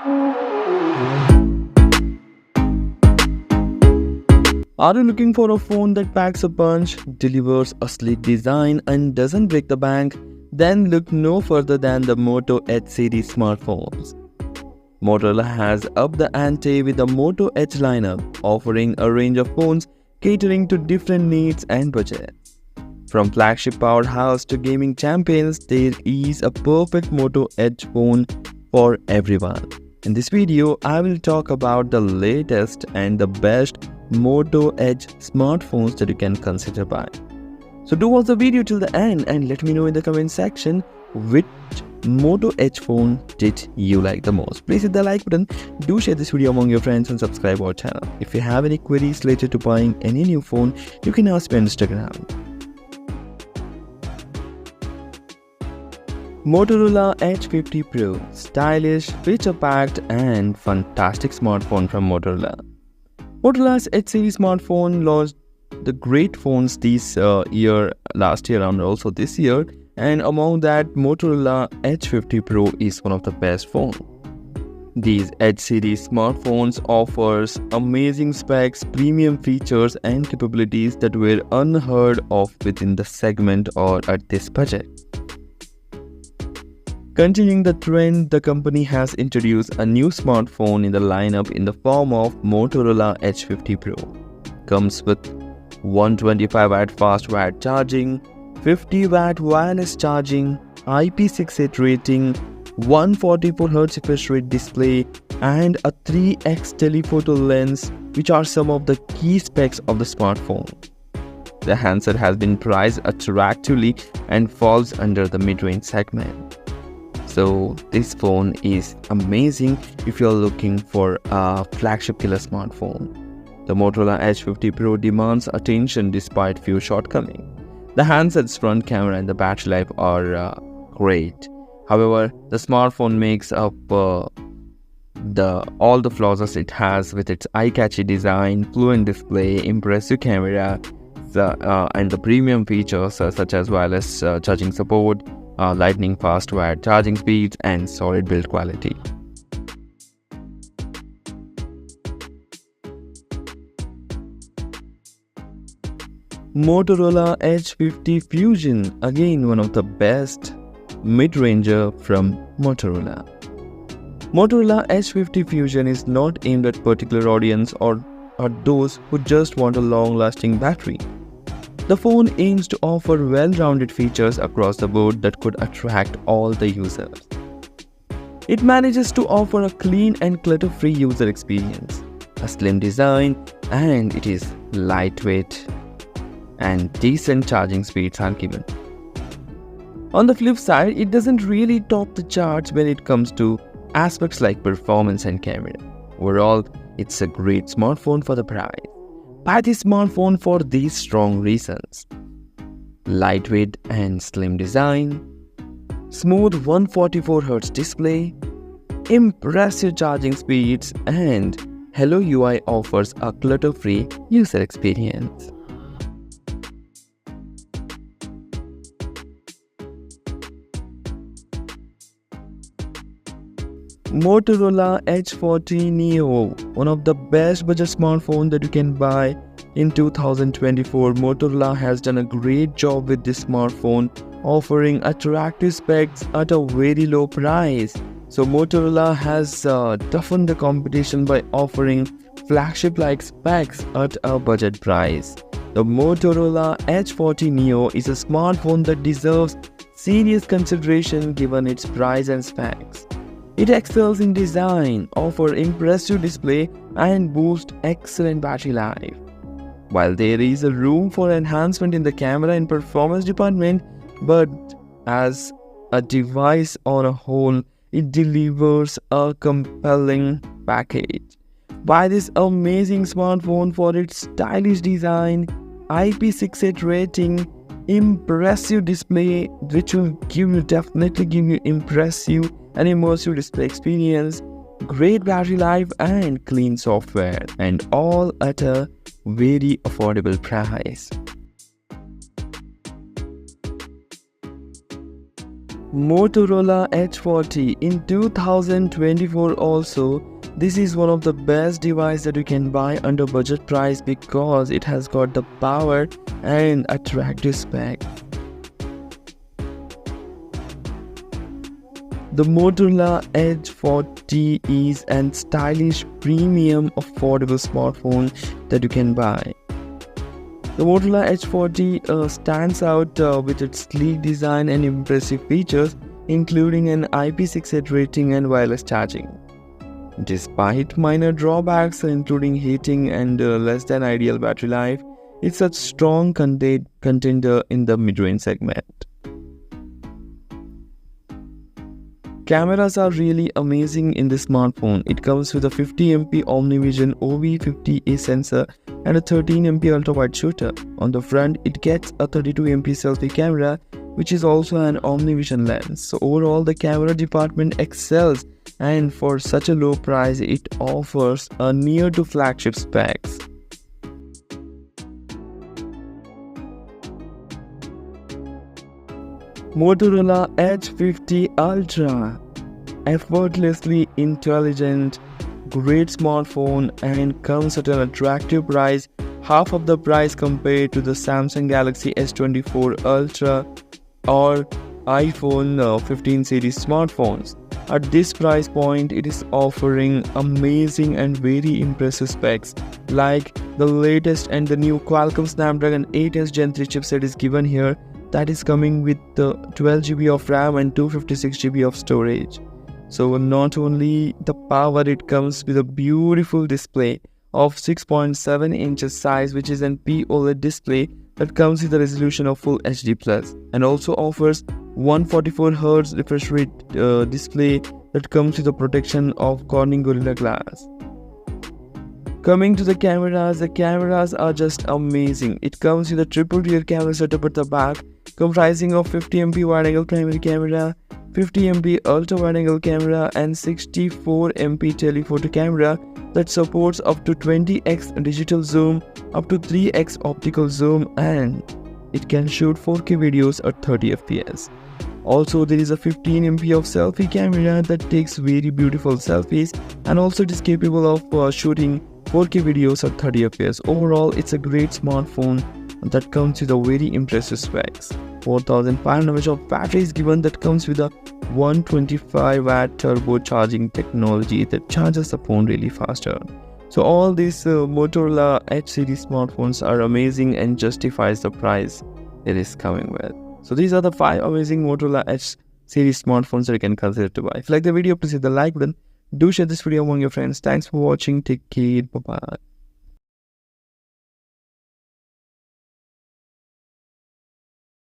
Are you looking for a phone that packs a punch, delivers a sleek design, and doesn't break the bank? Then look no further than the Moto H series smartphones. Motorola has upped the ante with the Moto H lineup, offering a range of phones catering to different needs and budgets. From flagship powerhouse to gaming champions, there is a perfect Moto H phone for everyone. In this video, I will talk about the latest and the best Moto H smartphones that you can consider buying. So do watch the video till the end and let me know in the comment section which Moto H phone did you like the most. Please hit the like button, do share this video among your friends and subscribe our channel. If you have any queries related to buying any new phone, you can ask me on Instagram. Motorola H50 Pro, stylish, feature-packed and fantastic smartphone from Motorola. Motorola's H series smartphone launched the great phones last year and also this year, and among that Motorola H50 Pro is one of the best phones. These H series smartphones offers amazing specs, premium features and capabilities that were unheard of within the segment or at this budget. Continuing the trend, the company has introduced a new smartphone in the lineup in the form of Motorola H50 Pro. Comes with 125W fast wired charging, 50W wireless charging, IP68 rating, 144Hz refresh rate display, and a 3x telephoto lens, which are some of the key specs of the smartphone. The handset has been priced attractively and falls under the mid-range segment. So this phone is amazing if you're looking for a flagship killer smartphone. The Motorola H50 Pro demands attention despite few shortcomings. The handset's front camera and the battery life are great. However, the smartphone makes up all the flaws it has with its eye-catchy design, fluent display, impressive camera, and the premium features such as wireless charging support, lightning fast wired charging speeds, and solid build quality. Motorola H50 Fusion, again one of the best mid-ranger from Motorola. Motorola H50 Fusion is not aimed at particular audience or those who just want a long-lasting battery. The phone aims to offer well-rounded features across the board that could attract all the users. It manages to offer a clean and clutter-free user experience, a slim design, and it is lightweight and decent charging speeds are given. On the flip side, it doesn't really top the charts when it comes to aspects like performance and camera. Overall, it's a great smartphone for the price. Buy this smartphone for these strong reasons: lightweight and slim design, smooth 144Hz display, impressive charging speeds, and Hello UI offers a clutter-free user experience. Motorola H40 Neo, one of the best budget smartphones that you can buy in 2024. Motorola has done a great job with this smartphone, offering attractive specs at a very low price. So Motorola has toughened the competition by offering flagship-like specs at a budget price. The Motorola H40 Neo is a smartphone that deserves serious consideration given its price and specs. It excels in design, offers impressive display, and boasts excellent battery life. While there is a room for enhancement in the camera and performance department, but as a device on a whole, it delivers a compelling package. Buy this amazing smartphone for its stylish design, IP68 rating, impressive display, which will definitely give you impressive and immersive display experience, great battery life and clean software, and all at a very affordable price. Motorola H40 in 2024 also. This is one of the best devices that you can buy under budget price because it has got the power and attractive spec. The Motorola H40 is an stylish, premium, affordable smartphone that you can buy. The Motorola H40 stands out with its sleek design and impressive features, including an IP68 rating and wireless charging. Despite minor drawbacks including heating and less than ideal battery life, it's a strong contender in the mid-range segment. Cameras are really amazing in this smartphone. It comes with a 50MP OmniVision OV50A sensor and a 13MP ultra-wide shooter. On the front, it gets a 32MP selfie camera, which is also an OmniVision lens. So overall, the camera department excels, and for such a low price, it offers a near to flagship specs. Motorola H50 Ultra, effortlessly intelligent, great smartphone, and comes at an attractive price, half of the price compared to the Samsung Galaxy S24 Ultra or iPhone 15 series smartphones. At this price point, it is offering amazing and very impressive specs like the latest and the new Qualcomm Snapdragon 8s Gen 3 chipset is given here. That is coming with the 12GB of RAM and 256GB of storage. So not only the power, it comes with a beautiful display of 6.7 inches size, which is an POLED display that comes with a resolution of Full HD+, and also offers 144Hz refresh rate display that comes with the protection of Corning Gorilla Glass. Coming to the cameras are just amazing. It comes with a triple rear camera setup at the back, comprising of 50MP wide-angle primary camera, 50MP ultra wide-angle camera, and 64MP telephoto camera that supports up to 20x digital zoom, up to 3x optical zoom, and it can shoot 4K videos at 30fps. Also, there is a 15MP of selfie camera that takes very beautiful selfies, and also it is capable of shooting 4K videos at 30fps. Overall, it's a great smartphone that comes with a very impressive specs. 4500 mAh of battery is given that comes with a 125W turbo charging technology that charges the phone really faster. So all these Motorola H series smartphones are amazing and justifies the price it is coming with. So these are the 5 amazing Motorola H series smartphones that you can consider to buy. If you like the video, please hit the like button. Do share this video among your friends. Thanks for watching. Take care. Bye bye.